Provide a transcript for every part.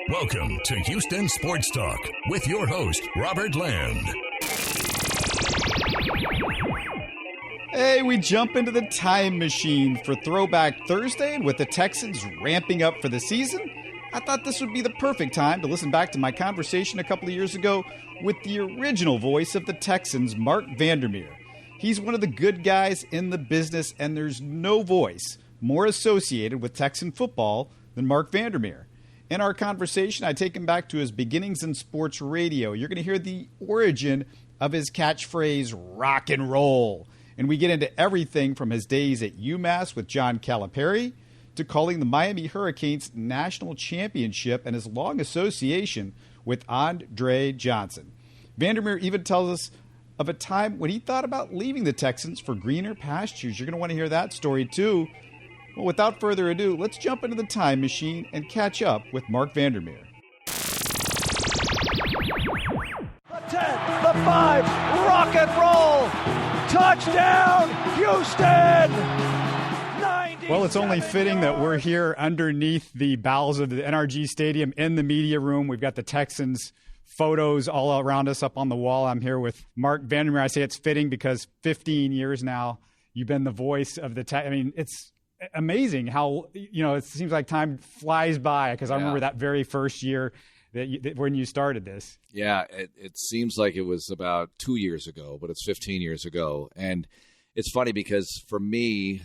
Welcome to Houston Sports Talk with your host, Robert Land. Hey, we jump into the time machine for Throwback Thursday, and with the Texans ramping up for the season, I thought this would be the perfect time to listen back to my conversation a couple of years ago with the original voice of the Texans, Marc Vandermeer. He's one of the good guys in the business, and there's no voice more associated with Texan football than Marc Vandermeer. In our conversation, I take him back to his beginnings in sports radio. You're going to hear the origin of his catchphrase, rock and roll. And we get into everything from his days at UMass with John Calipari to calling the Miami Hurricanes national championship and his long association with Andre Johnson. Vandermeer even tells us of a time when he thought about leaving the Texans for greener pastures. You're going to want to hear that story too. Well, without further ado, let's jump into the time machine and catch up with Marc Vandermeer. The 10, the 5, rock and roll, touchdown, Houston! Well, it's only fitting that we're here underneath the bowels of the NRG Stadium in the media room. We've got the Texans photos all around us up on the wall. I'm here with Marc Vandermeer. I say it's fitting because 15 years now you've been the voice of the I mean, it's amazing how, it seems like time flies by because I remember that very first year when you started this. Yeah, it seems like it was about 2 years ago, but it's 15 years ago. And it's funny because for me,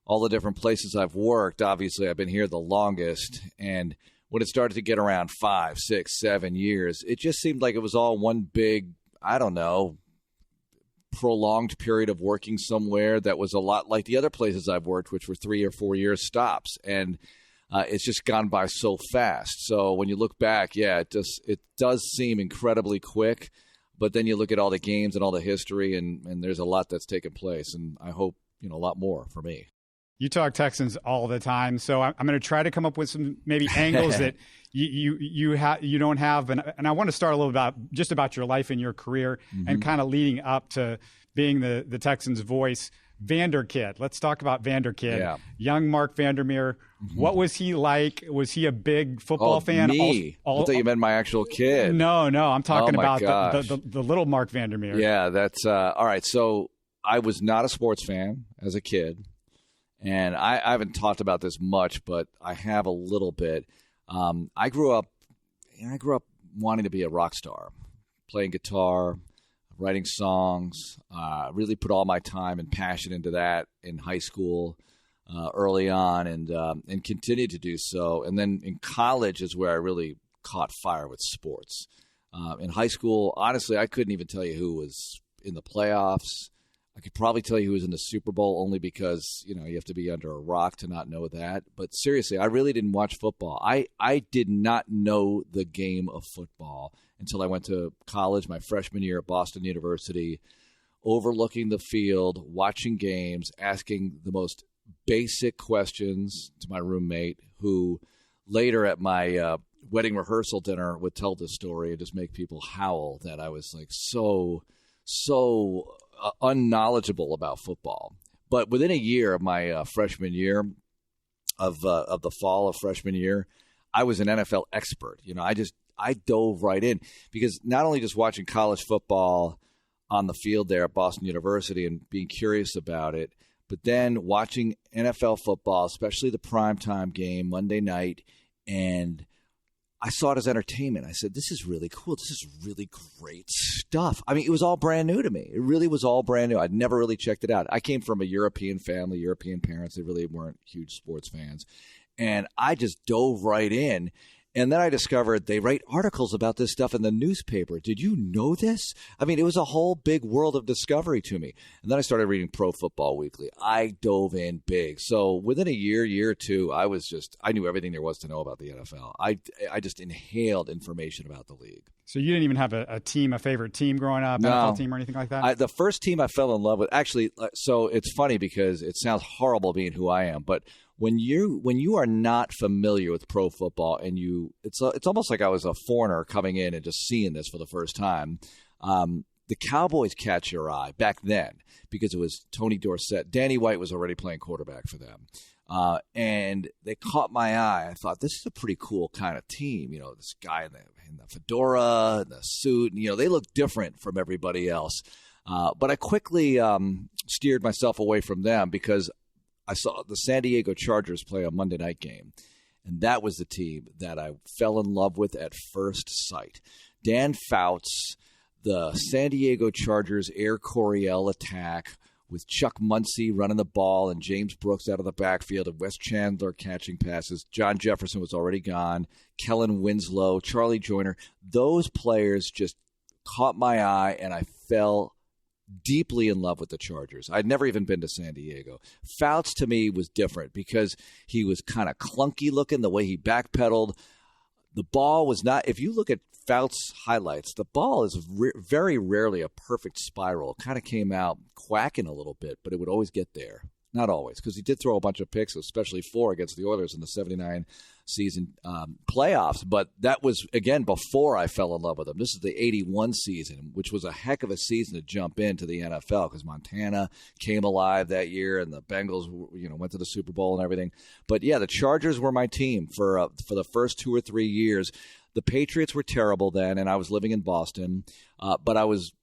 all the different places I've worked, obviously I've been here the longest. And when it started to get around 5, 6, 7 years, it just seemed like it was all one big, prolonged period of working somewhere that was a lot like the other places I've worked, which were 3 or 4 year stops. And it's just gone by so fast. So when you look back, it does seem incredibly quick. But then you look at all the games and all the history, and there's a lot that's taken place. And I hope, a lot more for me. You talk Texans all the time, so I'm going to try to come up with some maybe angles that you don't have, and I want to start a little about your life and your career, and kind of leading up to being the Texans' voice. Vanderkid. Let's talk about Vanderkid. Yeah. Young Marc Vandermeer. What was he like? Was he a big football fan? Me? I thought you meant my actual kid. No. I'm talking about the little Marc Vandermeer. Yeah, that's all right. So I was not a sports fan as a kid. And I haven't talked about this much, but I have a little bit. I grew up wanting to be a rock star, playing guitar, writing songs. Really put all my time and passion into that in high school early on, and continued to do so. And then in college is where I really caught fire with sports. In high school, honestly, I couldn't even tell you who was in the playoffs. I could probably tell you who was in the Super Bowl only because, you have to be under a rock to not know that. But seriously, I really didn't watch football. I did not know the game of football until I went to college my freshman year at Boston University, overlooking the field, watching games, asking the most basic questions to my roommate, who later at my wedding rehearsal dinner would tell this story and just make people howl that I was like so unknowledgeable about football. But within a year of my freshman year, of the fall of freshman year, I was an NFL expert. I dove right in because not only just watching college football on the field there at Boston University and being curious about it, but then watching NFL football, especially the primetime game Monday night, and I saw it as entertainment. I said, this is really cool. This is really great stuff. I mean, it was all brand new to me. It really was all brand new. I'd never really checked it out. I came from a European family, European parents. They really weren't huge sports fans. And I just dove right in. And then I discovered they write articles about this stuff in the newspaper. Did you know this? I mean, it was a whole big world of discovery to me. And then I started reading Pro Football Weekly. I dove in big. So within a year or two, I knew everything there was to know about the NFL. I just inhaled information about the league. So you didn't even have a favorite team growing up, no. NFL team or anything like that? The first team I fell in love with, actually, so it's funny because it sounds horrible being who I am, but when you are not familiar with pro football and it's almost like I was a foreigner coming in and just seeing this for the first time. The Cowboys catch your eye back then because it was Tony Dorsett. Danny White was already playing quarterback for them. And they caught my eye. I thought, this is a pretty cool kind of team. This guy in the fedora, and the suit, and, they look different from everybody else. But I quickly steered myself away from them because I saw the San Diego Chargers play a Monday night game. And that was the team that I fell in love with at first sight. Dan Fouts, the San Diego Chargers Air Coryell attack with Chuck Muncie running the ball and James Brooks out of the backfield and Wes Chandler catching passes. John Jefferson was already gone. Kellen Winslow, Charlie Joyner. Those players just caught my eye, and I fell deeply in love with the Chargers. I'd never even been to San Diego. Fouts to me was different because he was kind of clunky looking, the way he backpedaled. The ball was not, if you look at Fouts' highlights, the ball is very rarely a perfect spiral. It kind of came out quacking a little bit, but it would always get there. Not always, because he did throw a bunch of picks, especially 4 against the Oilers in the 79 season playoffs. But that was, again, before I fell in love with him. This is the 81 season, which was a heck of a season to jump into the NFL because Montana came alive that year and the Bengals, went to the Super Bowl and everything. But, yeah, the Chargers were my team for the first 2 or 3 years. The Patriots were terrible then, and I was living in Boston, but I was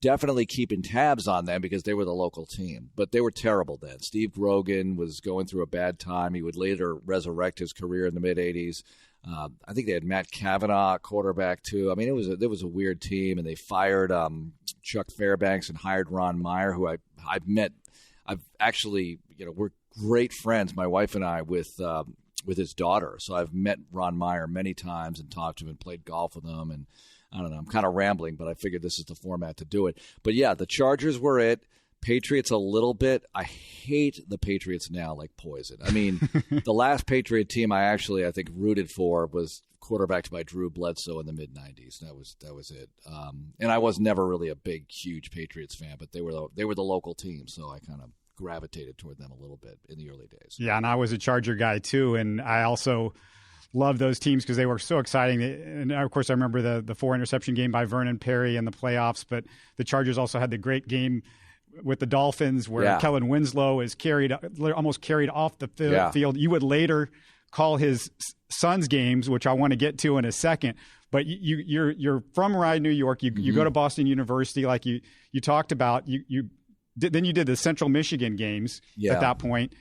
definitely keeping tabs on them because they were the local team. But they were terrible then. Steve Grogan was going through a bad time. He would later resurrect his career in the mid-'80s. I think they had Matt Cavanaugh quarterback too. I mean, it was a weird team, and they fired Chuck Fairbanks and hired Ron Meyer, who I've met. I've actually, we're great friends, my wife and I, with his daughter. So I've met Ron Meyer many times and talked to him and played golf with him. And I don't know, I'm kind of rambling, but I figured this is the format to do it. But yeah, the Chargers were it. Patriots a little bit. I hate the Patriots now like poison. I mean, the last Patriot team I think rooted for was quarterbacked by Drew Bledsoe in the mid-'90s. That was it. And I was never really a big, huge Patriots fan, but they were the local team, so I kind of gravitated toward them a little bit in the early days. Yeah, and I was a Charger guy too, and I also loved those teams because they were so exciting. And of course, I remember the 4-interception game by Vernon Perry in the playoffs, but the Chargers also had the great game with the Dolphins where Kellen Winslow is almost carried off the field. You would later call his son's games, which I want to get to in a second. But you're from Rye, New York. You go to Boston University, like you talked about. Then you did the Central Michigan games at that point.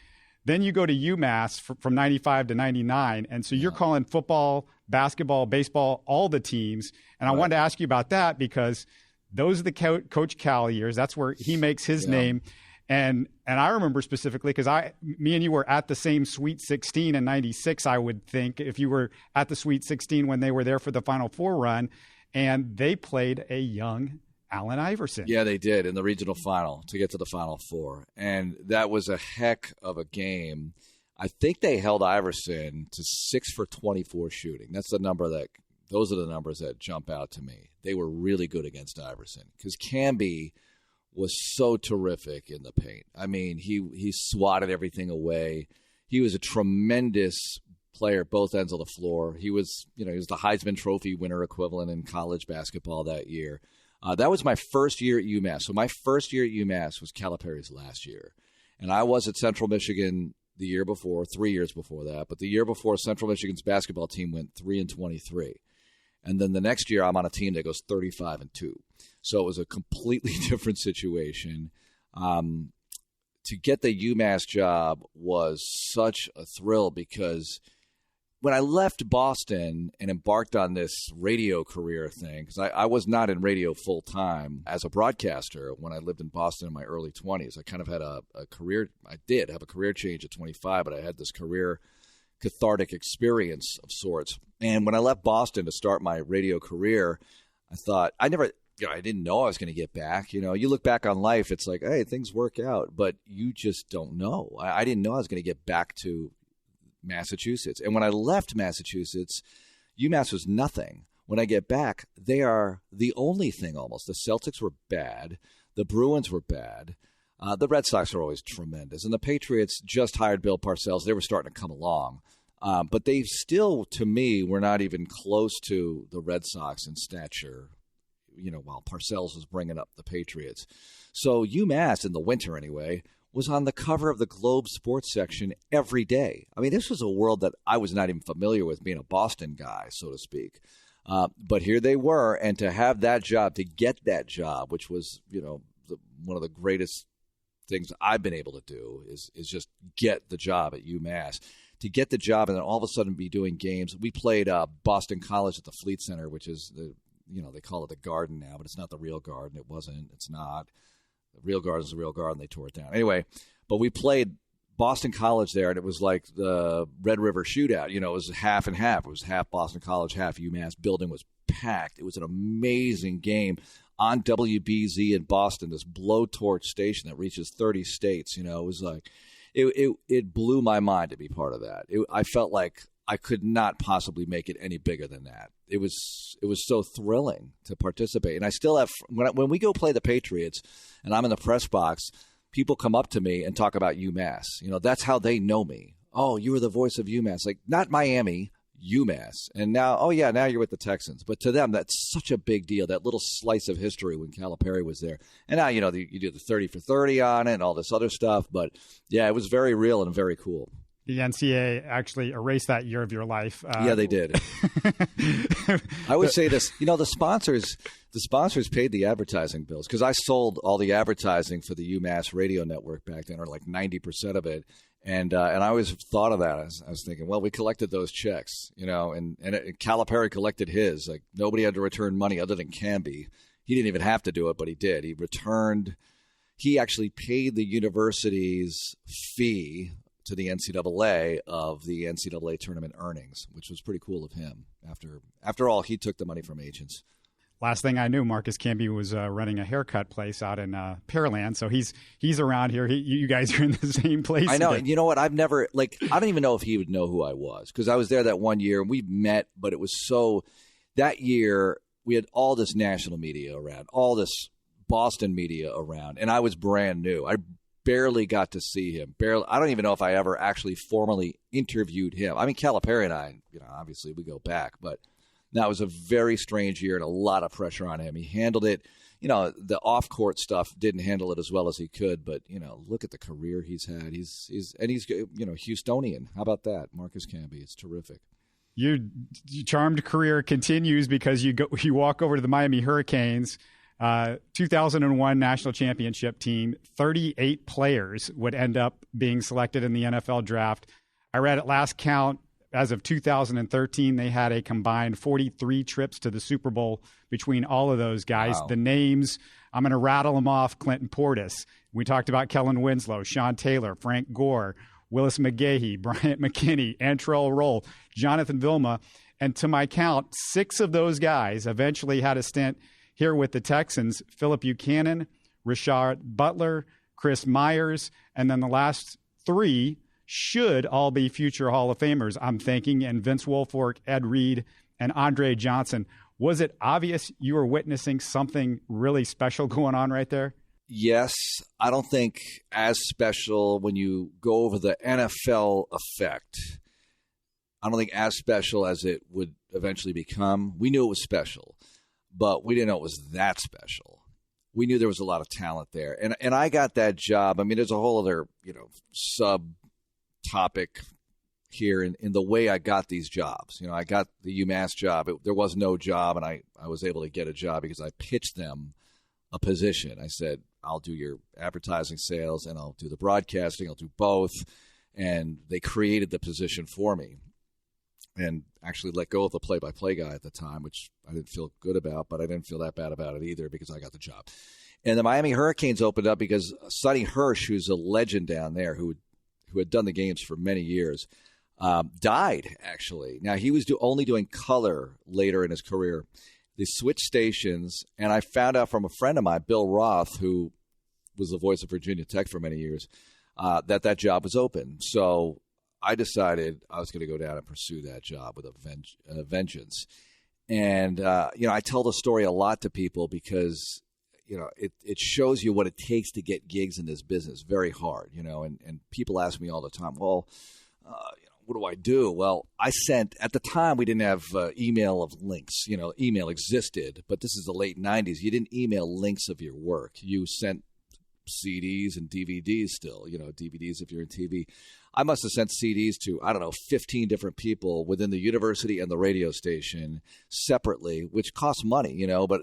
Then you go to UMass from 95 to 99. And so you're calling football, basketball, baseball, all the teams. And I wanted to ask you about that because those are the Coach Cal years. That's where he makes his name. And I remember specifically because me and you were at the same Sweet 16 in 96, I would think, if you were at the Sweet 16 when they were there for the Final Four run. And they played a young Allen Iverson. Yeah, they did in the regional final to get to the Final Four. And that was a heck of a game. I think they held Iverson to 6 for 24 shooting. Those are the numbers that jump out to me. They were really good against Iverson because Camby was so terrific in the paint. I mean, he swatted everything away. He was a tremendous player, both ends of the floor. He was the Heisman Trophy winner equivalent in college basketball that year. That was my first year at UMass. So my first year at UMass was Calipari's last year. And I was at Central Michigan the year before, 3 years before that. But the year before, Central Michigan's basketball team went 3-23. And then the next year, I'm on a team that goes 35-2. So it was a completely different situation. To get the UMass job was such a thrill because when I left Boston and embarked on this radio career thing, because I was not in radio full time as a broadcaster when I lived in Boston in my early 20s. I kind of had a career. I did have a career change at 25, but I had this career cathartic experience of sorts. And when I left Boston to start my radio career, I thought I didn't know I was going to get back. You look back on life, it's like, hey, things work out, but you just don't know. I didn't know I was going to get back to Massachusetts. And when I left Massachusetts, UMass was nothing. When I get back, they are the only thing almost. The Celtics were bad. The Bruins were bad. The Red Sox are always tremendous. And the Patriots just hired Bill Parcells. They were starting to come along. But they still, to me, were not even close to the Red Sox in stature, while Parcells was bringing up the Patriots. So UMass, in the winter anyway, was on the cover of the Globe sports section every day. I mean, this was a world that I was not even familiar with, being a Boston guy, so to speak. But here they were, and to have that job, to get that job, which was, one of the greatest things I've been able to do is just get the job at UMass. To get the job and then all of a sudden be doing games. We played Boston College at the Fleet Center, which is they call it the Garden now, but it's not the real Garden. It wasn't. It's not. The real Garden is the real Garden. They tore it down. Anyway, but we played Boston College there, and it was like the Red River Shootout. It was half and half. It was half Boston College, half UMass. Building was packed. It was an amazing game on WBZ in Boston, this blowtorch station that reaches 30 states. It was like it blew my mind to be part of that. I felt like I could not possibly make it any bigger than that. It was so thrilling to participate. And I still have, when we go play the Patriots and I'm in the press box, people come up to me and talk about UMass. That's how they know me. Oh, you were the voice of UMass. Like, not Miami, UMass. And now, now you're with the Texans. But to them, that's such a big deal, that little slice of history when Calipari was there. And now, you do the 30 for 30 on it and all this other stuff. But, yeah, it was very real and very cool. The NCAA actually erased that year of your life. Yeah, they did. I would say this, the sponsors paid the advertising bills, because I sold all the advertising for the UMass radio network back then, or like 90% of it. And I always thought of that. I was thinking, well, we collected those checks, and Calipari collected his. Like, nobody had to return money other than Canby. He didn't even have to do it, but he did. He actually paid the university's fee to the NCAA of the NCAA tournament earnings, which was pretty cool of him. After all, he took the money from agents. Last thing I knew, Marcus Camby was running a haircut place out in Pearland, so he's around here. You guys are in the same place. I know. Again. And you know what? I don't even know if he would know who I was, because I was there that one year and we met, but it was that year we had all this national media around, all this Boston media around, and I was brand new. I barely got to see him. I don't even know if I ever actually formally interviewed him. I mean, Calipari and I, obviously we go back, but that was a very strange year and a lot of pressure on him. He handled it. The off-court stuff didn't handle it as well as he could, but look at the career he's had. He's Houstonian. How about that, Marcus Camby? It's terrific. Your charmed career continues because you walk over to the Miami Hurricanes. 2001 national championship team, 38 players would end up being selected in the NFL draft. I read at last count, as of 2013, they had a combined 43 trips to the Super Bowl between all of those guys. Wow. The names, I'm going to rattle them off. Clinton Portis. We talked about Kellen Winslow, Sean Taylor, Frank Gore, Willis McGahee, Bryant McKinney, Antrell Roll, Jonathan Vilma. And to my count, 6 of those guys eventually had a stint here with the Texans: Phillip Buchanan, Rashad Butler, Chris Myers, and then the last 3 should all be future Hall of Famers, I'm thinking, and Vince Wilfork, Ed Reed, and Andre Johnson. Was it obvious you were witnessing something really special going on right there? Yes. I don't think as special when you go over the NFL effect. I don't think as special as it would eventually become. We knew it was special, but we didn't know it was that special. We knew there was a lot of talent there. And I got that job. I mean, there's a whole other, sub-topic here in the way I got these jobs. I got the UMass job. There was no job, and I was able to get a job because I pitched them a position. I said, I'll do your advertising sales, and I'll do the broadcasting. I'll do both. And they created the position for me. And actually let go of the play-by-play guy at the time, which I didn't feel good about, but I didn't feel that bad about it either because I got the job. And the Miami Hurricanes opened up because Sonny Hirsch, who's a legend down there, who had done the games for many years, died, actually. Now, he was only doing color later in his career. They switched stations, and I found out from a friend of mine, Bill Roth, who was the voice of Virginia Tech for many years, that job was open. So I decided I was going to go down and pursue that job with a vengeance. And, I tell the story a lot to people because, it shows you what it takes to get gigs in this business. Very hard, and people ask me all the time, well, what do I do? Well, at the time, we didn't have email of links. Email existed, but this is the late 90s. You didn't email links of your work. You sent CDs and DVDs still, DVDs if you're in TV. I must have sent CDs to, 15 different people within the university and the radio station separately, which costs money, but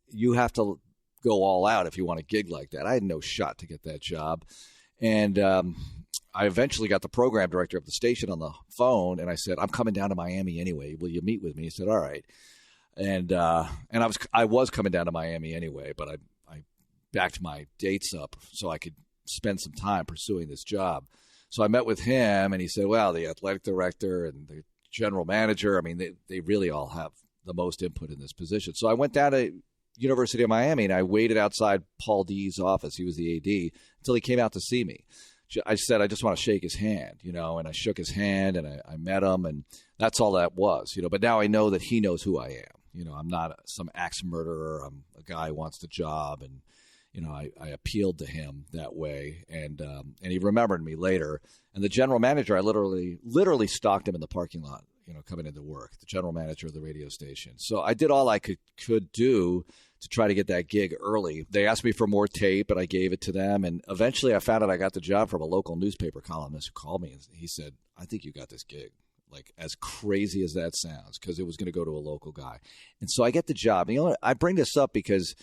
you have to go all out if you want a gig like that. I had no shot to get that job. And I eventually got the program director of the station on the phone, and I said, I'm coming down to Miami anyway. Will you meet with me? He said, all right. And I was coming down to Miami anyway, but I backed my dates up so I could spend some time pursuing this job. So I met with him, and he said, well, the athletic director and the general manager, they really all have the most input in this position. So I went down to University of Miami, and I waited outside Paul D's office. He was the AD, until he came out to see me. I said, I just want to shake his hand, and I shook his hand, and I met him, and that's all that was, But now I know that he knows who I am. I'm not some axe murderer. I'm a guy who wants the job, and I appealed to him that way, and he remembered me later. And the general manager, I literally stalked him in the parking lot, coming into work, the general manager of the radio station. So I did all I could do to try to get that gig early. They asked me for more tape, and I gave it to them. And eventually I found out I got the job from a local newspaper columnist who called me. And he said, I think you got this gig. Like, as crazy as that sounds, because it was going to go to a local guy. And so I get the job. I bring this up because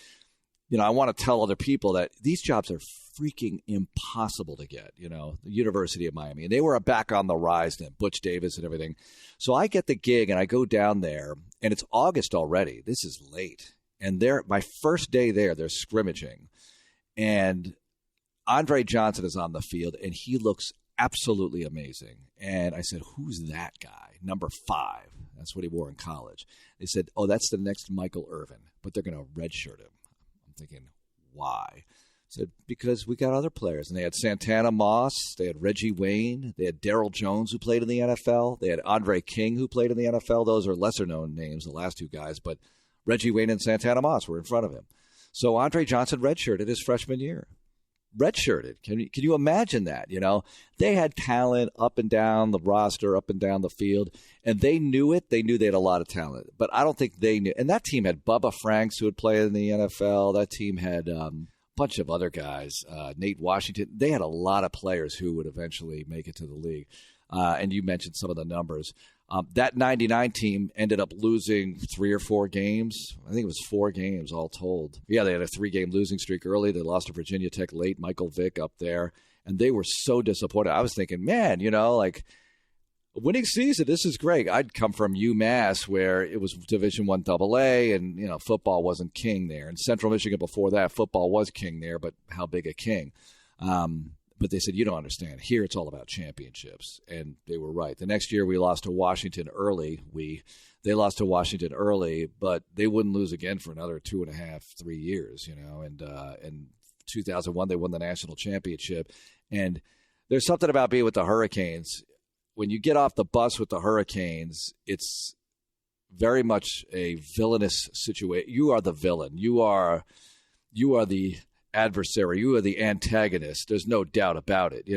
I want to tell other people that these jobs are freaking impossible to get, the University of Miami. And they were back on the rise then, Butch Davis and everything. So I get the gig, and I go down there, and it's August already. This is late. And my first day there, they're scrimmaging. And Andre Johnson is on the field, and he looks absolutely amazing. And I said, who's that guy? Number 5. That's what he wore in college. They said, oh, that's the next Michael Irvin, but they're going to redshirt him. Thinking, why? I said, because we got other players. And they had Santana Moss, they had Reggie Wayne, they had Darryl Jones, who played in the NFL, they had Andre King, who played in the NFL. Those are lesser-known names, the last two guys, but Reggie Wayne and Santana Moss were in front of him. So Andre Johnson redshirted his freshman year. Redshirted. Can you imagine that? They had talent up and down the roster, up and down the field, and they knew it. They knew they had a lot of talent, but I don't think they knew. And that team had Bubba Franks, who had played in the NFL. That team had a bunch of other guys, Nate Washington. They had a lot of players who would eventually make it to the league. And you mentioned some of the numbers. That 99 team ended up losing 3 or 4 games. I think it was 4 games all told. Yeah, they had a 3-game losing streak early. They lost to Virginia Tech late, Michael Vick up there. And they were so disappointed. I was thinking, man, like a winning season, this is great. I'd come from UMass where it was Division I AA and, football wasn't king there. And Central Michigan before that, football was king there, but how big a king? But they said, you don't understand. Here it's all about championships. And they were right. The next year we lost to Washington early. They lost to Washington early, but they wouldn't lose again for another 2.5, 3 years, And in 2001 they won the national championship. And there's something about being with the Hurricanes. When you get off the bus with the Hurricanes, it's very much a villainous situation. You are the villain. You are the adversary. You are the antagonist. There's no doubt about it.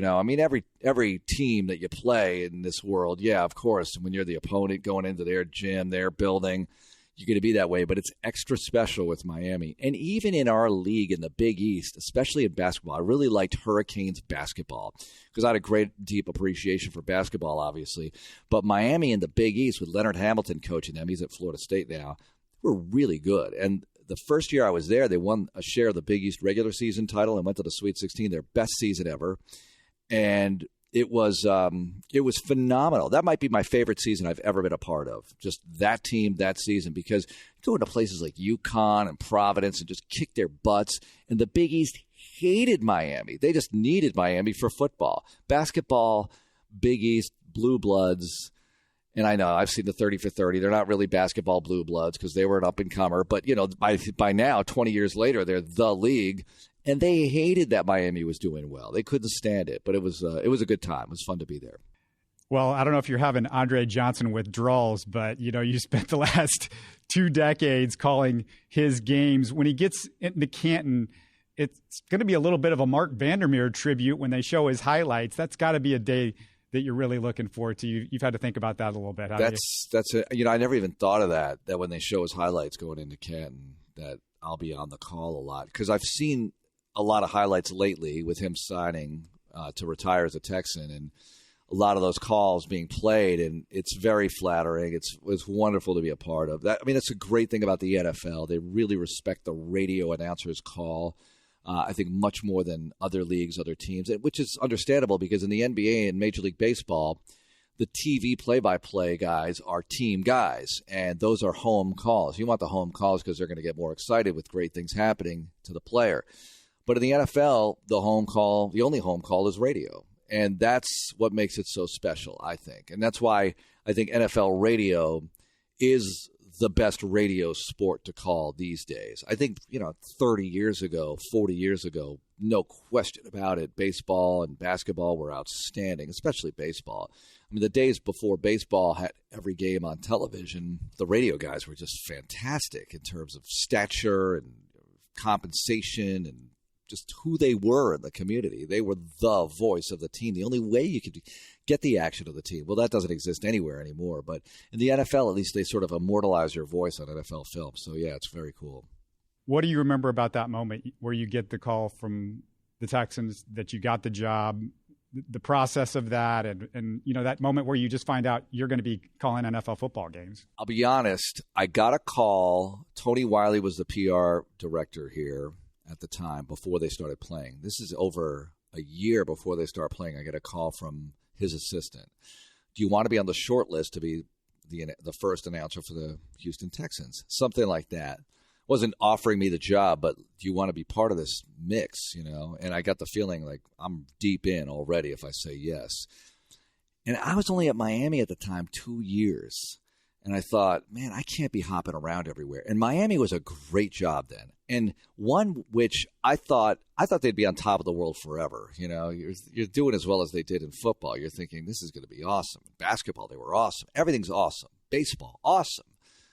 Every team that you play in this world, yeah, of course, when you're the opponent going into their gym, their building, you're going to be that way. But it's extra special with Miami. And even in our league in the Big East, especially in basketball, I really liked Hurricanes basketball because I had a great, deep appreciation for basketball, obviously. But Miami in the Big East with Leonard Hamilton coaching them, he's at Florida State now, were really good. And the first year I was there, they won a share of the Big East regular season title and went to the Sweet 16, their best season ever. And it was phenomenal. That might be my favorite season I've ever been a part of, just that team, that season, because going to places like UConn and Providence and just kick their butts. And the Big East hated Miami. They just needed Miami for football. Basketball, Big East, blue bloods. And I know I've seen the 30 for 30. They're not really basketball blue bloods because they were an up-and-comer. But, by now, 20 years later, they're the league. And they hated that Miami was doing well. They couldn't stand it. But it was a good time. It was fun to be there. Well, I don't know if you're having Andre Johnson withdrawals, but, you spent the last 2 decades calling his games. When he gets into Canton, it's going to be a little bit of a Marc Vandermeer tribute when they show his highlights. That's got to be a day that you're really looking forward to. You've had to think about that a little bit. That's I never even thought of that when they show his highlights going into Canton, that I'll be on the call a lot because I've seen a lot of highlights lately with him signing to retire as a Texan, and a lot of those calls being played, and it's very flattering. It's wonderful to be a part of that. I mean, that's a great thing about the NFL. They really respect the radio announcer's call, I think much more than other leagues, other teams, which is understandable because in the NBA and Major League Baseball, the TV play-by-play guys are team guys, and those are home calls. You want the home calls because they're going to get more excited with great things happening to the player. But in the NFL, the only home call is radio. And that's what makes it so special, I think. And that's why I think NFL radio is the best radio sport to call these days. I think, 30 years ago, 40 years ago, no question about it, baseball and basketball were outstanding, especially baseball. I mean, the days before baseball had every game on television, the radio guys were just fantastic in terms of stature and compensation and just who they were in the community. They were the voice of the team. The only way you could get the action of the team. Well, that doesn't exist anywhere anymore. But in the NFL, at least they sort of immortalize your voice on NFL film. So, yeah, it's very cool. What do you remember about that moment where you get the call from the Texans that you got the job, the process of that, and that moment where you just find out you're going to be calling NFL football games? I'll be honest. I got a call. Tony Wiley was the PR director here at the time before they started playing. This is over a year before they start playing. I get a call from his assistant. Do you want to be on the short list to be the first announcer for the Houston Texans? Something like that. Wasn't offering me the job, but do you want to be part of this mix, And I got the feeling like I'm deep in already if I say yes. And I was only at Miami at the time 2 years. And I thought, man, I can't be hopping around everywhere. And Miami was a great job then. And one which I thought they'd be on top of the world forever. You're doing as well as they did in football. You're thinking this is going to be awesome. Basketball, they were awesome. Everything's awesome. Baseball, awesome.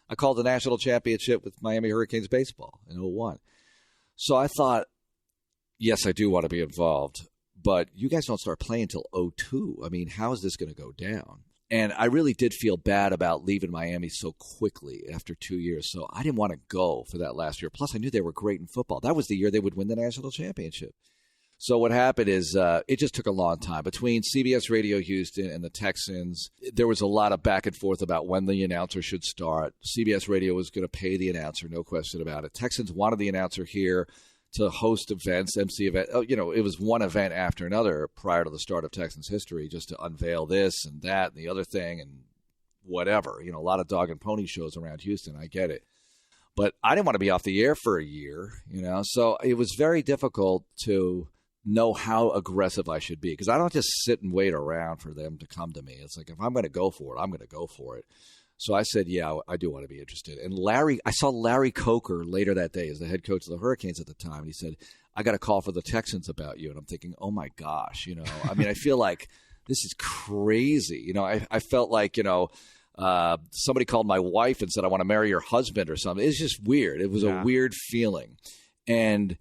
I called the national championship with Miami Hurricanes baseball in 2001. So I thought, yes, I do want to be involved. But you guys don't start playing until 2002. I mean, how is this going to go down? And I really did feel bad about leaving Miami so quickly after 2 years. So I didn't want to go for that last year. Plus, I knew they were great in football. That was the year they would win the national championship. So what happened is it just took a long time. Between CBS Radio Houston and the Texans, there was a lot of back and forth about when the announcer should start. CBS Radio was going to pay the announcer, no question about it. Texans wanted the announcer here to host events, MC event. It was one event after another prior to the start of Texans history, just to unveil this and that and the other thing and whatever. A lot of dog and pony shows around Houston. I get it. But I didn't want to be off the air for a year, So it was very difficult to know how aggressive I should be because I don't just sit and wait around for them to come to me. It's like if I'm going to go for it, I'm going to go for it. So I said, yeah, I do want to be interested. And I saw Larry Coker later that day as the head coach of the Hurricanes at the time. And he said, I got a call for the Texans about you. And I'm thinking, oh, my gosh, I mean, I feel like this is crazy. I felt like, somebody called my wife and said, I want to marry your husband or something. It's just weird. It was a weird feeling. And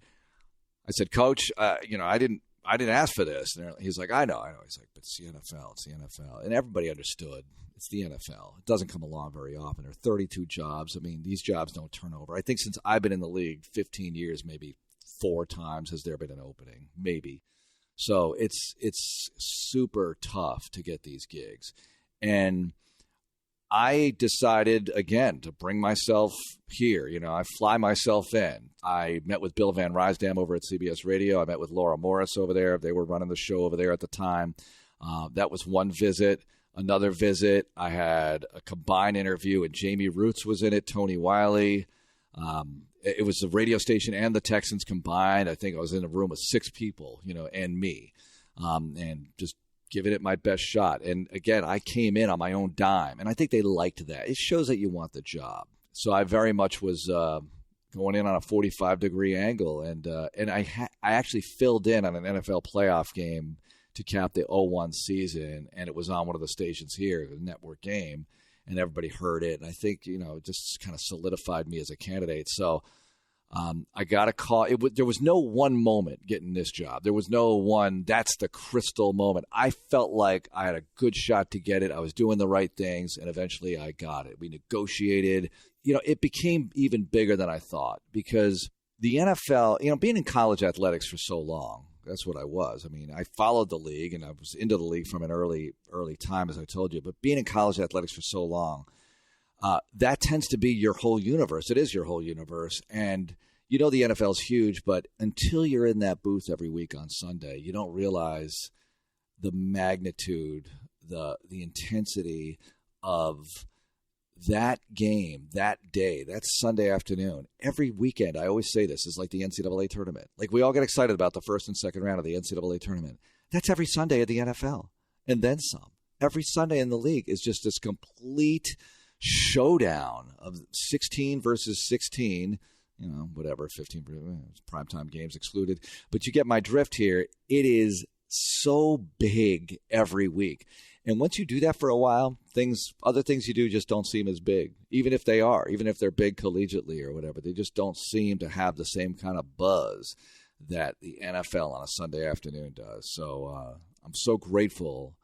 I said, Coach, I didn't ask for this. And he's like, I know. He's like, but it's the NFL. It's the NFL. And everybody understood. It's the NFL. It doesn't come along very often. There are 32 jobs. I mean, these jobs don't turn over. I think since I've been in the league 15 years, maybe 4 times has there been an opening, maybe. So it's super tough to get these gigs. And I decided, again, to bring myself here. I fly myself in. I met with Bill Van Rysdam over at CBS Radio. I met with Laura Morris over there. They were running the show over there at the time. That was one visit. Another visit, I had a combined interview, and Jamie Roots was in it, Tony Wiley. It was the radio station and the Texans combined. I think I was in a room with 6 people, and me, and just giving it my best shot. And again, I came in on my own dime, and I think they liked that. It shows that you want the job. So I very much was going in on a 45-degree angle, and I actually filled in on an NFL playoff game to cap the 2001 season, and it was on one of the stations here, the network game, and everybody heard it. And I think, it just kind of solidified me as a candidate. So I got a call. There was no one moment getting this job. There was no one, that's the crystal moment. I felt like I had a good shot to get it. I was doing the right things, and eventually I got it. We negotiated. It became even bigger than I thought because the NFL, being in college athletics for so long, that's what I was. I mean, I followed the league, and I was into the league from an early time, as I told you. But being in college athletics for so long, that tends to be your whole universe. It is your whole universe. And the NFL is huge, but until you're in that booth every week on Sunday, you don't realize the magnitude, the intensity of that game, that day, that Sunday afternoon. Every weekend, I always say this, is like the NCAA tournament. Like, we all get excited about the first and second round of the NCAA tournament. That's every Sunday of the NFL, and then some. Every Sunday in the league is just this complete showdown of 16 versus 16, whatever, 15 primetime games excluded. But you get my drift here. It is so big every week. And once you do that for a while, other things you do just don't seem as big, even if they're big collegiately or whatever. They just don't seem to have the same kind of buzz that the NFL on a Sunday afternoon does. So I'm so grateful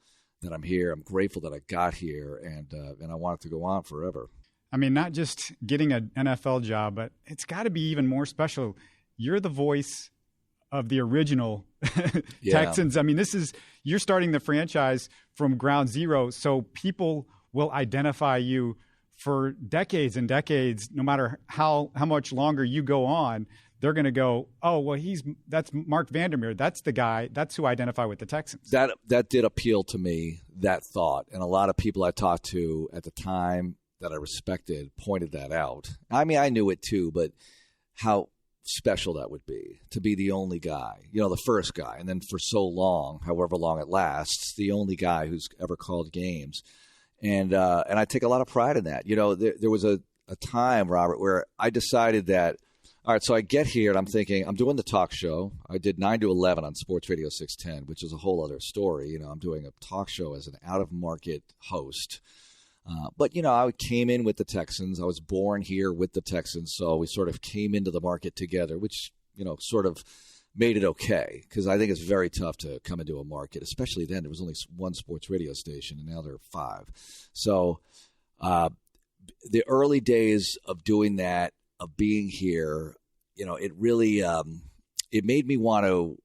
that I'm here. I'm grateful that I got here, and I want it to go on forever. I mean, not just getting an NFL job, but it's got to be even more special. You're the voice of the original Texans. I mean, you're starting the franchise from ground zero, so people will identify you for decades and decades. No matter how much longer you go on, they're going to go, oh, well, that's Marc Vandermeer. That's the guy. That's who I identify with the Texans. That did appeal to me, that thought, and a lot of people I talked to at the time that I respected pointed that out. I mean, I knew it too, but how special that would be to be the only guy, the first guy, and then for so long, however long it lasts, the only guy who's ever called games. And I take a lot of pride in that. There was a time, Robert, where I decided that, all right, so I get here and I'm thinking, I'm doing the talk show. I did 9 to 11 on Sports Radio 610, which is a whole other story. I'm doing a talk show as an out-of-market host. But I came in with the Texans. I was born here with the Texans, so we sort of came into the market together, which, sort of made it okay, because I think it's very tough to come into a market, especially then. There was only one sports radio station, and now there are 5. So the early days of doing that, of being here, it really it made me want to,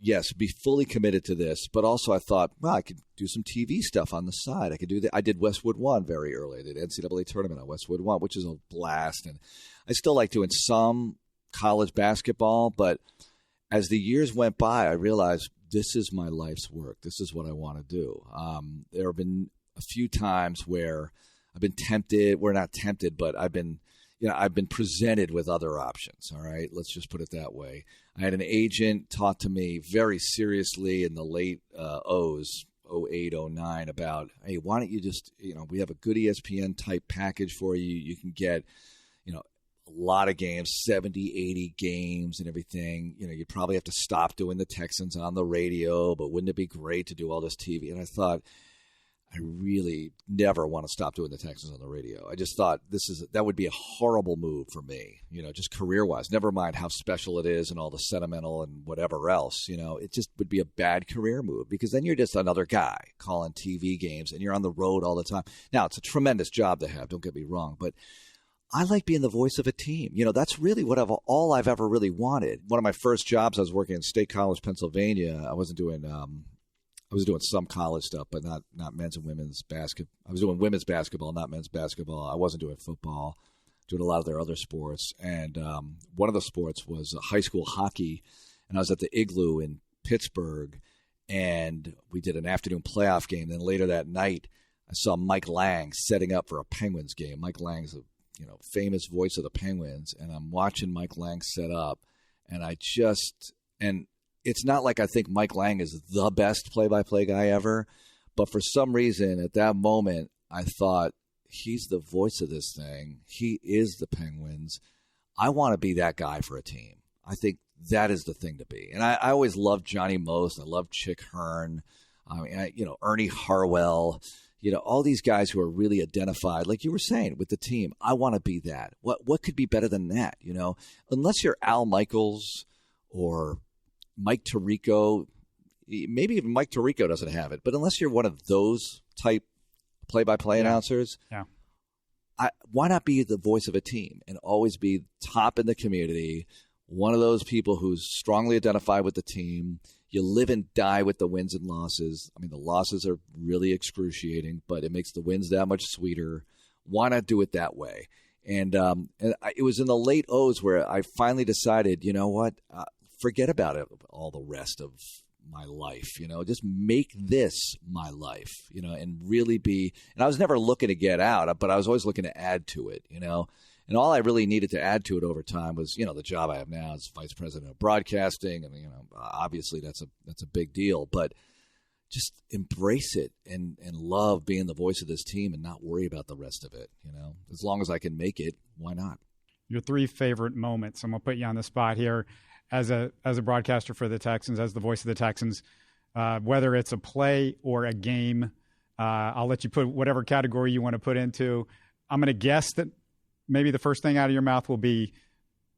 yes, be fully committed to this, but also I thought, well, I could do some TV stuff on the side. I could do that. I did Westwood One very early. I did NCAA tournament on Westwood One, which is a blast. And I still like doing some college basketball, but as the years went by, I realized this is my life's work. This is what I want to do. There have been a few times where I've been tempted. We're not tempted, but I've been presented with other options. All right, let's just put it that way. I had an agent talk to me very seriously in the late 08, 09 about, hey, why don't you just, we have a good ESPN type package for you. You can get, a lot of games, 70, 80 games and everything. You'd probably have to stop doing the Texans on the radio, but wouldn't it be great to do all this TV? And I thought, I really never want to stop doing the Texans on the radio. I just thought that would be a horrible move for me, just career-wise. Never mind how special it is and all the sentimental and whatever else. It just would be a bad career move, because then you're just another guy calling TV games and you're on the road all the time. Now, it's a tremendous job to have, don't get me wrong, but I like being the voice of a team. That's really all I've ever really wanted. One of my first jobs, I was working in State College, Pennsylvania. I was doing some college stuff, but not men's and women's basketball. I was doing women's basketball, not men's basketball. I wasn't doing football, doing a lot of their other sports. And one of the sports was high school hockey. And I was at the Igloo in Pittsburgh, and we did an afternoon playoff game. Then later that night, I saw Mike Lang setting up for a Penguins game. Mike Lang's a famous voice of the Penguins, and I'm watching Mike Lang set up, and it's not like I think Mike Lang is the best play-by-play guy ever, but for some reason at that moment I thought, he's the voice of this thing. He is the Penguins. I want to be that guy for a team. I think that is the thing to be. And I always loved Johnny Most. I loved Chick Hearn. Ernie Harwell. All these guys who are really identified, like you were saying, with the team. I want to be that. What could be better than that? Unless you're Al Michaels or Mike Tirico, maybe even Mike Tirico doesn't have it, but unless you're one of those type play-by-play announcers, why not be the voice of a team and always be top in the community, one of those people who's strongly identified with the team. You live and die with the wins and losses. I mean, the losses are really excruciating, but it makes the wins that much sweeter. Why not do it that way? And it was in the late O's where I finally decided, you know what, forget about it, all the rest of my life, just make this my life, and really and I was never looking to get out, but I was always looking to add to it, and all I really needed to add to it over time was, the job I have now as vice president of broadcasting. And, obviously that's a big deal, but just embrace it and love being the voice of this team and not worry about the rest of it. As long as I can make it, why not? Your 3 favorite moments. I'm going to put you on the spot here as a broadcaster for the Texans, as the voice of the Texans, whether it's a play or a game. I'll let you put whatever category you want to put into. I'm going to guess that maybe the first thing out of your mouth will be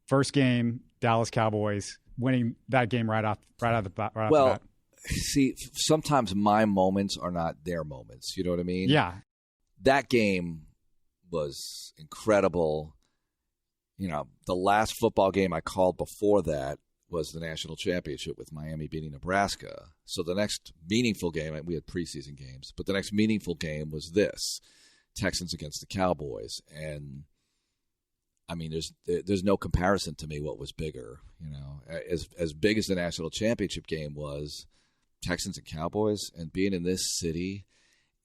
first game, Dallas Cowboys, winning that game right off the bat. See, sometimes my moments are not their moments. You know what I mean? Yeah. That game was incredible. The last football game I called before that was the national championship with Miami beating Nebraska. So the next meaningful game, we had preseason games, but the next meaningful game was this, Texans against the Cowboys. And I mean, there's no comparison to me what was bigger. As big as the national championship game was, Texans and Cowboys, and being in this city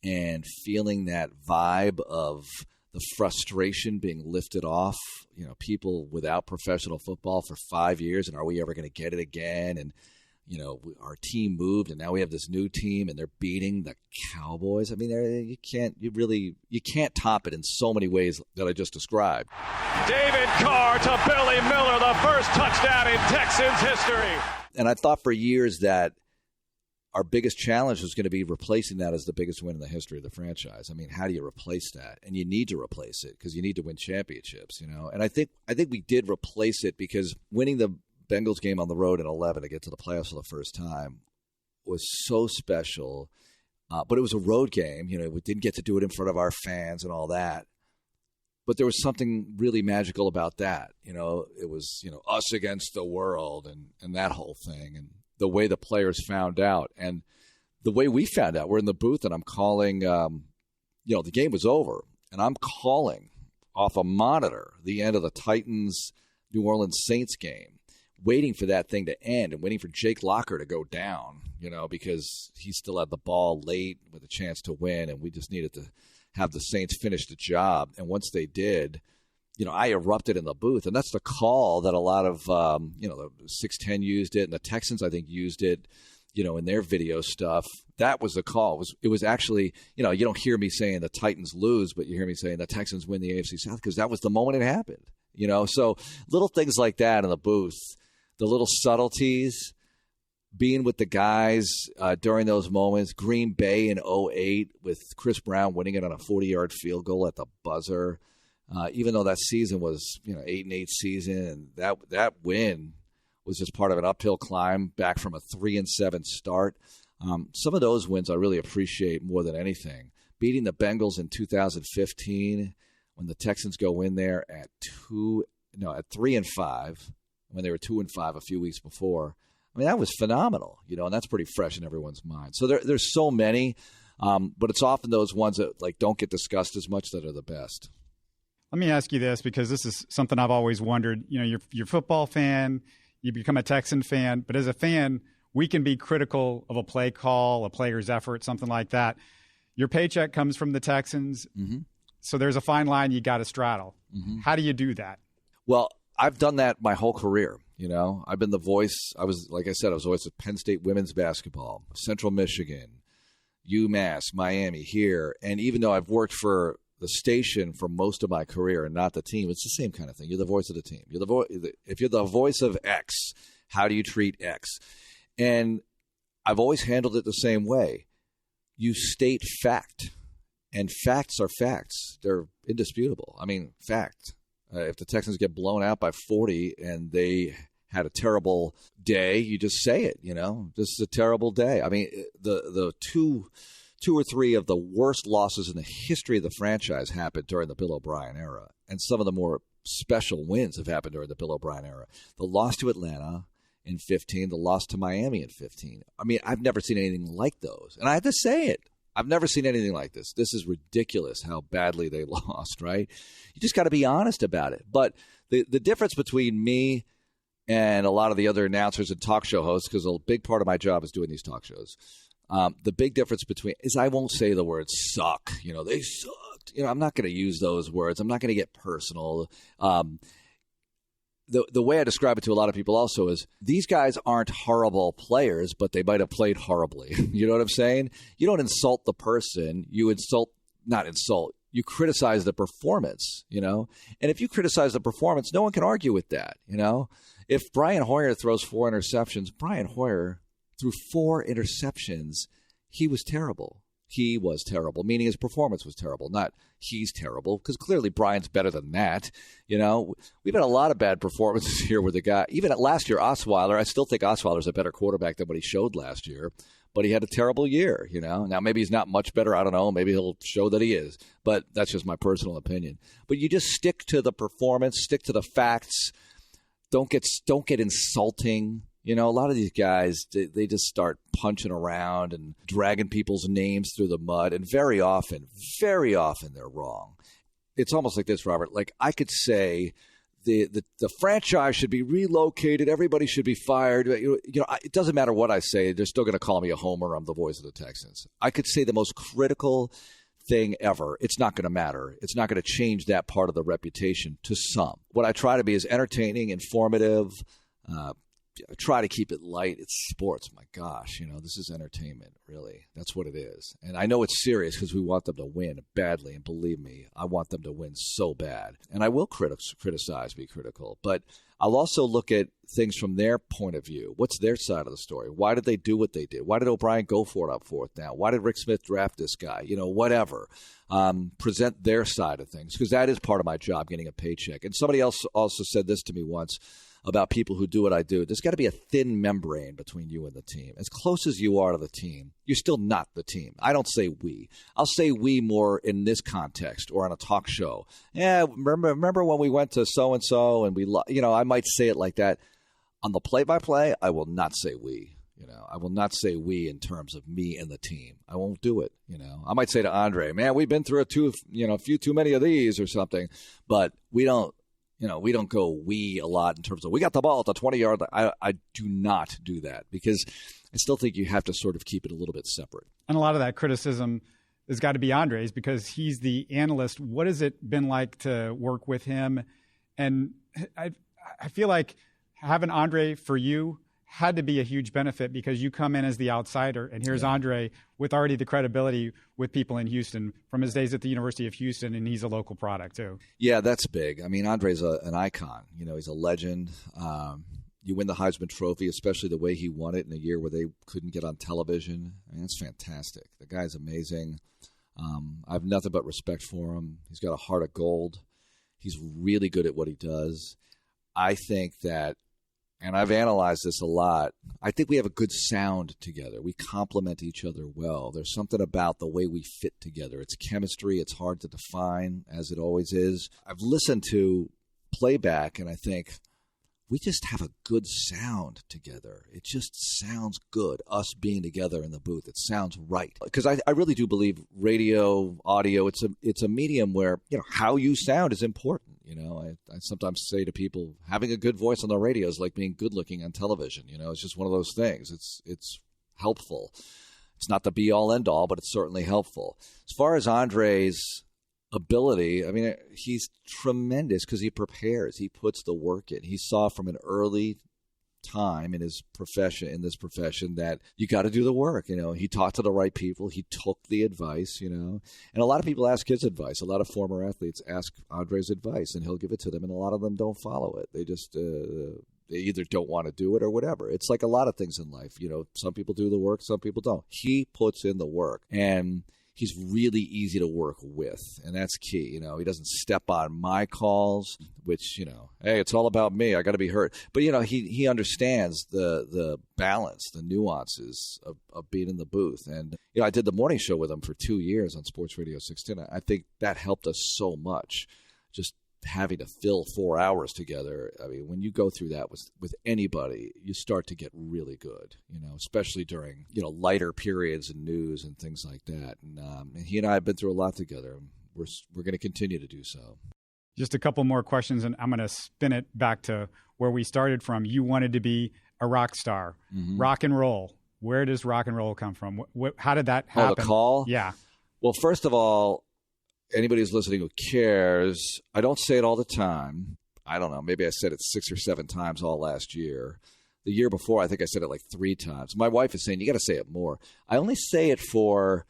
and feeling that vibe of the frustration being lifted off, people without professional football for 5 years, and are we ever going to get it again? And, our team moved, and now we have this new team, and they're beating the Cowboys. I mean, you can't top it in so many ways that I just described. David Carr to Billy Miller, the first touchdown in Texans history. And I thought for years that our biggest challenge was going to be replacing that as the biggest win in the history of the franchise. I mean, how do you replace that? And you need to replace it because you need to win championships, And I think we did replace it because winning the Bengals game on the road in 11 to get to the playoffs for the first time was so special. But it was a road game. We didn't get to do it in front of our fans and all that. But there was something really magical about that. It was, us against the world and that whole thing. And the way the players found out and the way we found out. We're in the booth and I'm calling, the game was over and I'm calling off a monitor the end of the Titans New Orleans Saints game, waiting for that thing to end and waiting for Jake Locker to go down, because he still had the ball late with a chance to win and we just needed to have the Saints finish the job. And once they did, I erupted in the booth, and that's the call that a lot of, the 610 used it, and the Texans, I think, used it, in their video stuff. That was the call. It was actually, you don't hear me saying the Titans lose, but you hear me saying the Texans win the AFC South because that was the moment it happened, So little things like that in the booth, the little subtleties, being with the guys during those moments, Green Bay in 2008 with Chris Brown winning it on a 40-yard field goal at the buzzer. Even though that season was, 8-8 season, and that win was just part of an uphill climb back from a 3-7 start. Some of those wins I really appreciate more than anything. Beating the Bengals in 2015 when the Texans go in there at 3-5 when they were 2-5 a few weeks before. I mean, that was phenomenal, and that's pretty fresh in everyone's mind. So there's so many, but it's often those ones that don't get discussed as much that are the best. Let me ask you this, because this is something I've always wondered. You're a football fan, you become a Texan fan, but as a fan, we can be critical of a play call, a player's effort, something like that. Your paycheck comes from the Texans, so there's a fine line you got to straddle. How do you do that? Well, I've done that my whole career. I've been the voice. I was the voice of Penn State women's basketball, Central Michigan, UMass, Miami here. And even though I've worked for the station for most of my career and not the team, it's the same kind of thing. You're the voice of the team. If you're the voice of X, how do you treat X? And I've always handled it the same way. You state fact, and facts are facts. They're indisputable. I mean, fact. If the Texans get blown out by 40 and they had a terrible day, you just say it, this is a terrible day. I mean, the two or three of the worst losses in the history of the franchise happened during the Bill O'Brien era. And some of the more special wins have happened during the Bill O'Brien era. The loss to Atlanta in 15, the loss to Miami in 15. I mean, I've never seen anything like those. And I have to say it. I've never seen anything like this. This is ridiculous how badly they lost, right? You just got to be honest about it. But the difference between me and a lot of the other announcers and talk show hosts, because a big part of my job is doing these talk shows, the big difference between is I won't say the word suck. You know, they sucked. You know, I'm not going to use those words. I'm not going to get personal. The way I describe it to a lot of people also is these guys aren't horrible players, but they might have played horribly. You know what I'm saying? You don't insult the person. You you criticize the performance, you know? And if you criticize the performance, no one can argue with that, you know? If Brian Hoyer throws 4 interceptions, Brian Hoyer threw 4 interceptions. He was terrible. He was terrible, meaning his performance was terrible, not he's terrible, because clearly Brian's better than that. You know, we've had a lot of bad performances here with the guy. Even last year, Osweiler, I still think Osweiler's a better quarterback than what he showed last year, but he had a terrible year, you know. Now, maybe he's not much better. I don't know. Maybe he'll show that he is, but that's just my personal opinion. But you just stick to the performance, stick to the facts. Don't get insulting. You know, a lot of these guys, they just start punching around and dragging people's names through the mud. And very often they're wrong. It's almost like this, Robert. Like I could say the franchise should be relocated. Everybody should be fired. You know, it doesn't matter what I say. They're still going to call me a homer. I'm the voice of the Texans. I could say the most critical thing ever. It's not going to matter. It's not going to change that part of the reputation to some. What I try to be is entertaining, informative, try to keep it light. It's sports. My gosh, you know, this is entertainment, really. That's what it is. And I know it's serious because we want them to win badly. And believe me, I want them to win so bad. And I will criticize, be critical. But I'll also look at things from their point of view. What's their side of the story? Why did they do what they did? Why did O'Brien go for it up 4th down? Why did Rick Smith draft this guy? You know, whatever. Present their side of things, because that is part of my job, getting a paycheck. And somebody else also said this to me once about people who do what I do. There's got to be a thin membrane between you and the team. As close as you are to the team, you're still not the team. I don't say we. I'll say we more in this context or on a talk show. Yeah, remember when we went to so-and-so and we, you know, I might say it like that. On the play-by-play, I will not say we. You know, I will not say we in terms of me and the team. I won't do it. You know, I might say to Andre, man, we've been through a few too many of these or something, but we don't. You know, we don't go we a lot in terms of we got the ball at the 20-yard line. I do not do that because I still think you have to sort of keep it a little bit separate. And a lot of that criticism has got to be Andre's because he's the analyst. What has it been like to work with him? And I feel like having Andre for you had to be a huge benefit because you come in as the outsider, and here's Andre with already the credibility with people in Houston from his days at the University of Houston, and he's a local product too. Yeah, that's big. I mean, Andre's an icon. You know, he's a legend. You win the Heisman Trophy, especially the way he won it in a year where they couldn't get on television. I mean, that's fantastic. The guy's amazing. I have nothing but respect for him. He's got a heart of gold. He's really good at what he does. I think that, and I've analyzed this a lot, I think we have a good sound together. We complement each other well. There's something about the way we fit together. It's chemistry. It's hard to define, as it always is. I've listened to playback, and I think we just have a good sound together. It just sounds good, us being together in the booth. It sounds right. Because I really do believe radio, audio, it's a medium where, you know, how you sound is important. You know, I sometimes say to people, having a good voice on the radio is like being good looking on television. You know, it's just one of those things. It's helpful. It's not the be all end all, but it's certainly helpful. As far as Andre's ability, I mean, he's tremendous because he prepares. He puts the work in. He saw from an early time in this profession that you got to do the work. You know, he talked to the right people. He took the advice, you know, and a lot of people ask his advice. A lot of former athletes ask Andre's advice and he'll give it to them. And a lot of them don't follow it. They just, they either don't want to do it or whatever. It's like a lot of things in life. You know, some people do the work, some people don't. He puts in the work, and he's really easy to work with, and that's key. You know, he doesn't step on my calls, which, you know, hey, it's all about me. I got to be heard. But, you know, he understands the balance, the nuances of being in the booth. And, you know, I did the morning show with him for 2 years on Sports Radio 610. I think that helped us so much. Just having to fill 4 hours together. I mean, when you go through that with anybody, you start to get really good, especially during, lighter periods in news and things like that. And he and I have been through a lot together. We're going to continue to do so. Just a couple more questions, and I'm going to spin it back to where we started from. You wanted to be a rock star, rock and roll. Where does rock and roll come from? How did that happen? Oh, the call? Yeah. Well, first of all, anybody who's listening who cares, I don't say it all the time. I don't know. Maybe I said it 6 or 7 times all last year. The year before, I think I said it like 3 times. My wife is saying, you got to say it more. I only say it for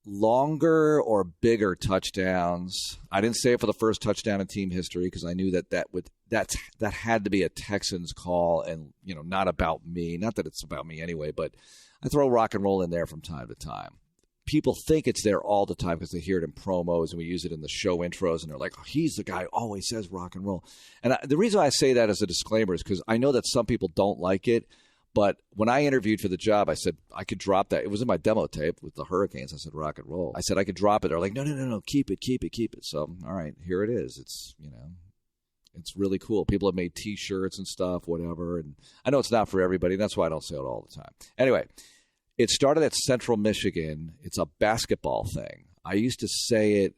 longer or bigger touchdowns. I didn't say it for the first touchdown in team history because I knew that had to be a Texans call and, not about me. Not that it's about me anyway, but I throw rock and roll in there from time to time. People think it's there all the time because they hear it in promos and we use it in the show intros and they're like, oh, he's the guy who always says rock and roll. And the reason I say that as a disclaimer is because I know that some people don't like it. But when I interviewed for the job, I said I could drop that. It was in my demo tape with the Hurricanes. I said rock and roll. I said I could drop it. They're like, no, keep it. So, all right, here it is. It's, it's really cool. People have made T-shirts and stuff, whatever. And I know it's not for everybody. That's why I don't say it all the time. Anyway, it started at Central Michigan. It's a basketball thing. I used to say it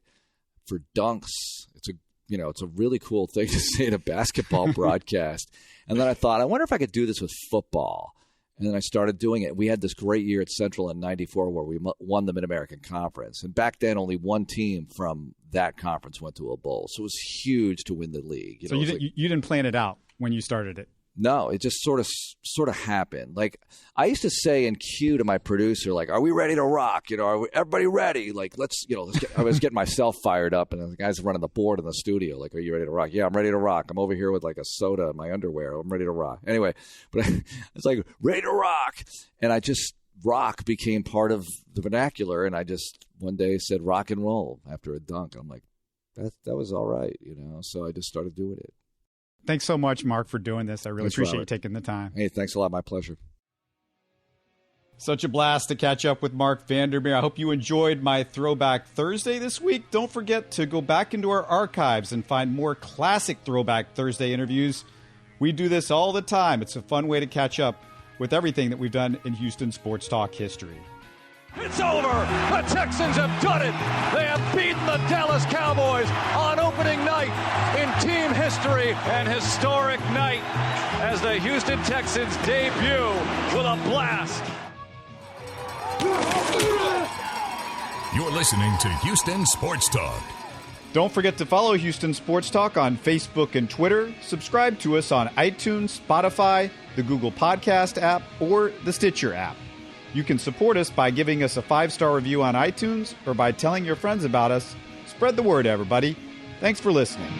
for dunks. It's a really cool thing to say in a basketball broadcast. And then I thought, I wonder if I could do this with football. And then I started doing it. We had this great year at Central in '94 where we won the Mid-American Conference. And back then, only one team from that conference went to a bowl. So it was huge to win the league. So you didn't plan it out when you started it? No, it just sort of happened. Like I used to say in cue to my producer, like, "Are we ready to rock? Are everybody ready? Like, let's get." I was getting myself fired up, and the guys running the board in the studio, like, "Are you ready to rock?" "Yeah, I'm ready to rock. I'm over here with like a soda in my underwear. I'm ready to rock." Anyway, but it's like ready to rock, and rock became part of the vernacular, and I just one day said rock and roll after a dunk. I'm like, that was all right, So I just started doing it. Thanks so much, Marc, for doing this. I really appreciate you taking the time. Hey, thanks a lot. My pleasure. Such a blast to catch up with Marc Vandermeer. I hope you enjoyed my Throwback Thursday this week. Don't forget to go back into our archives and find more classic Throwback Thursday interviews. We do this all the time. It's a fun way to catch up with everything that we've done in Houston sports talk history. It's over. The Texans have done it. They have beaten the Dallas Cowboys on opening night in team history. An historic night as the Houston Texans debut with a blast. You're listening to Houston Sports Talk. Don't forget to follow Houston Sports Talk on Facebook and Twitter. Subscribe to us on iTunes, Spotify, the Google Podcast app, or the Stitcher app. You can support us by giving us a 5-star review on iTunes or by telling your friends about us. Spread the word, everybody. Thanks for listening.